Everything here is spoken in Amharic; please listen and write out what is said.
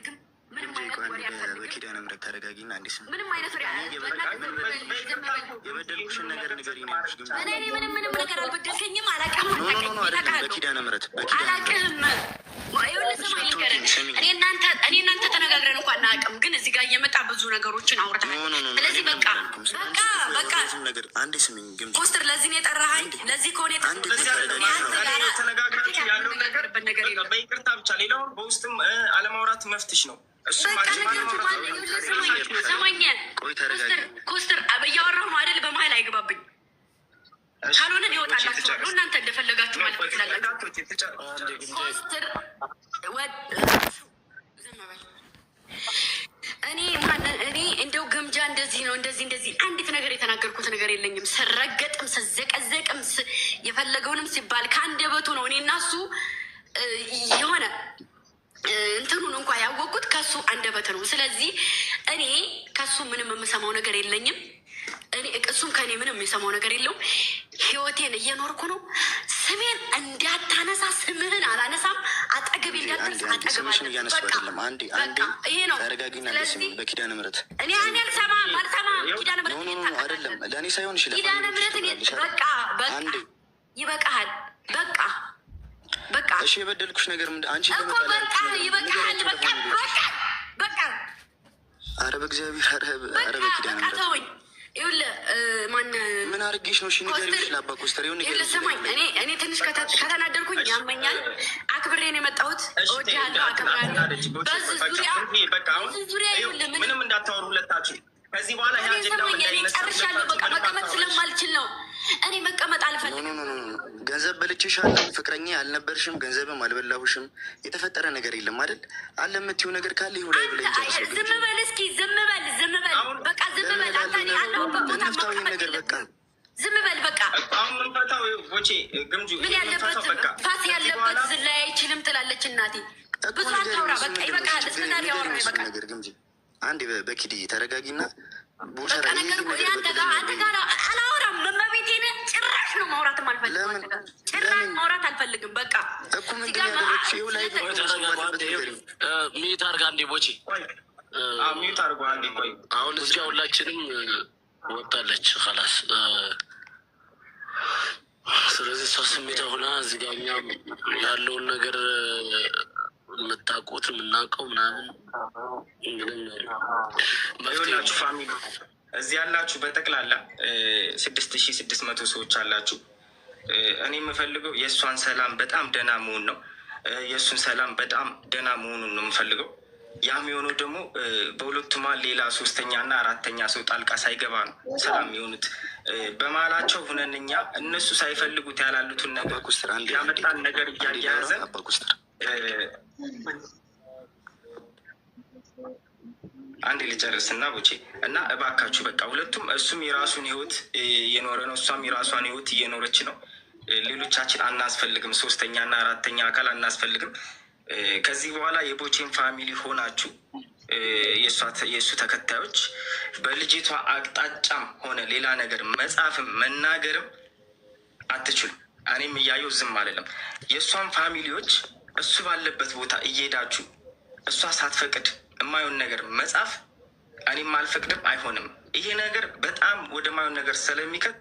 አልፈልግም። ምንም አይነት ወሬ አልፈልግም። በኪዳነ ምሕረት ተረጋጊና አንዴ ስም ምንም አይነት ወሬ የበደልኩሽን ነገር ንገሪኝ ነው ያልኩሽ። ግን እኔ ምንም ነገር አልበደልከኝም። አላውቅም። በኪዳነ ምሕረት አላውቅም። እኔ እናንተ ተነጋግረን እንኳን አናውቅም። ግን እዚህ ጋር እየመጣ ብዙ ነገሮችን አውርተሃል። ስለዚህ በቃ አንዴ ስሚኝ። ግን ኮስተር ለዚህ ነው የጠራኸኝ። ለዚህ ከሆነ በይቅርታ ብቻ ሌላውን በውስጥም አለማውራት መፍትሽ ነው። ኮስተር እያወራሁ ነው አይደል? በመሀል አይገባብኝ። ካልሆነ ይወጣላችኋለሁ። እናንተ እንደፈለጋችሁ ማለት ትችላላችሁ። ኮስተር እኔ እንደው ግምጃ እንደዚህ ነው እንደዚህ አንዲት ነገር የተናገርኩት ነገር የለኝም። ስረገጥም ስዘቀዘቅም የፈለገውንም ሲባል ከአንደበቱ ነው። እኔ እና እሱ የሆነ እንትኑን እንኳ ያወቁት ከሱ አንደበት ነው። ስለዚህ እኔ ከሱ ምንም የምሰማው ነገር የለኝም። እሱም ከእኔ ምንም የሚሰማው ነገር የለውም። ህይወቴን እየኖርኩ ነው። ስሜን እንዳታነሳ፣ ስምህን አላነሳም። አጠገቤ እንዳትደርስ ስምሽን እያነሳሁ አይደለም። ይሄ ነው። ስለዚህ በኪዳነ ምሕረት እኔ አልሰማም። ኪዳነ ምሕረት አይደለም ለእኔ ሳይሆን ይችላል። ኪዳነ ምሕረት ይበቃሃል። በቃ እሺ፣ የበደልኩሽ ነገር ምንድን አንቺ እኮ በቃ ይበቃሃል። በቃ ኧረ በእግዚአብሔር ኧረ በኪዳነ ምሕረት ይኸውልህ ምን አድርጌሽ ነው? እሺ ንገሪኝ። ለአባ ኮስተር ስማኝ፣ እኔ ትንሽ ከተናደርኩኝ ያመኛል። አክብሬ ነው የመጣሁት። እወድሃለሁ፣ አክብራለሁ። በዚህ ዙሪያ ምንም እንዳታወሩ ሁለታችሁ ከዚህ በኋላ ጨርሻለሁ። በቃ መቀመጥ ስለማልችል ነው። እኔ መቀመጥ አልፈልግም። ገንዘብ በልቼሻለሁ። ፍቅረኛ አልነበርሽም። ገንዘብም አልበላሁሽም። የተፈጠረ ነገር የለም አይደል? አለ የምትይው ነገር ካለ ይሁን ላይ ብለኝ ጨርሰው። ዝም በል እስኪ፣ ዝም በል በቃ ዝም በል። አንተ ያለሁበት ቦታ ነገር በቃ ዝም በል በቃ። ምን ያለበት ፋስ ያለበት ዝላይ አይችልም ትላለች እናቴ። ብዙ አታውራ። በቃ ይበቃል። እስከዛሬ ያወራ ይበቃል። ነገር ግምጂ። አንዴ በኪዲ ተረጋጊና በቃ ነገር አንተ ጋር አላወራም። መመቤቴን ጭራሽ ነው ማውራትም አልፈልግም። ጭራሽ ማውራት አልፈልግም። በቃ እኮ ምንድን ያደረግሽ? ይኸው ላይ ሚዩት አድርጋ እንዴ ቦቼ ሚዩት አድርጓ አንዴ። ቆይ አሁን እዚያ ሁላችንም ወጣለች ኸላስ። ስለዚህ እሷ ስሜት ሆና እዚህ ጋ እኛም ያለውን ነገር የምታውቁት የምናውቀው ምናምን ይኸውላችሁ ፋሚሊ እዚህ ያላችሁ በጠቅላላ 6600 ሰዎች አላችሁ። እኔ የምፈልገው የእሷን ሰላም በጣም ደህና መሆን ነው። የእሱን ሰላም በጣም ደህና መሆኑን ነው የምፈልገው። ያም የሆነው ደግሞ በሁለቱ መሀል ሌላ ሶስተኛ እና አራተኛ ሰው ጣልቃ ሳይገባ ነው ሰላም የሆኑት። በመሀላቸው ሁነን እኛ እነሱ ሳይፈልጉት ያላሉትን ነገር ያመጣን ነገር እያያዘ አንድ ልጨርስና ቦቼ እና እባካችሁ በቃ ሁለቱም እሱም የራሱን ህይወት እየኖረ ነው፣ እሷም የራሷን ህይወት እየኖረች ነው። ሌሎቻችን አናስፈልግም፣ ሶስተኛና አራተኛ አካል አናስፈልግም። ከዚህ በኋላ የቦቼን ፋሚሊ ሆናችሁ የእሱ ተከታዮች በልጅቷ አቅጣጫም ሆነ ሌላ ነገር መጻፍም መናገርም አትችሉም። እኔም እያየው ዝም አልልም። የእሷን ፋሚሊዎች እሱ ባለበት ቦታ እየሄዳችሁ እሷ ሳትፈቅድ የማየውን ነገር መጻፍ እኔም አልፈቅድም፣ አይሆንም። ይሄ ነገር በጣም ወደ ማየውን ነገር ስለሚከት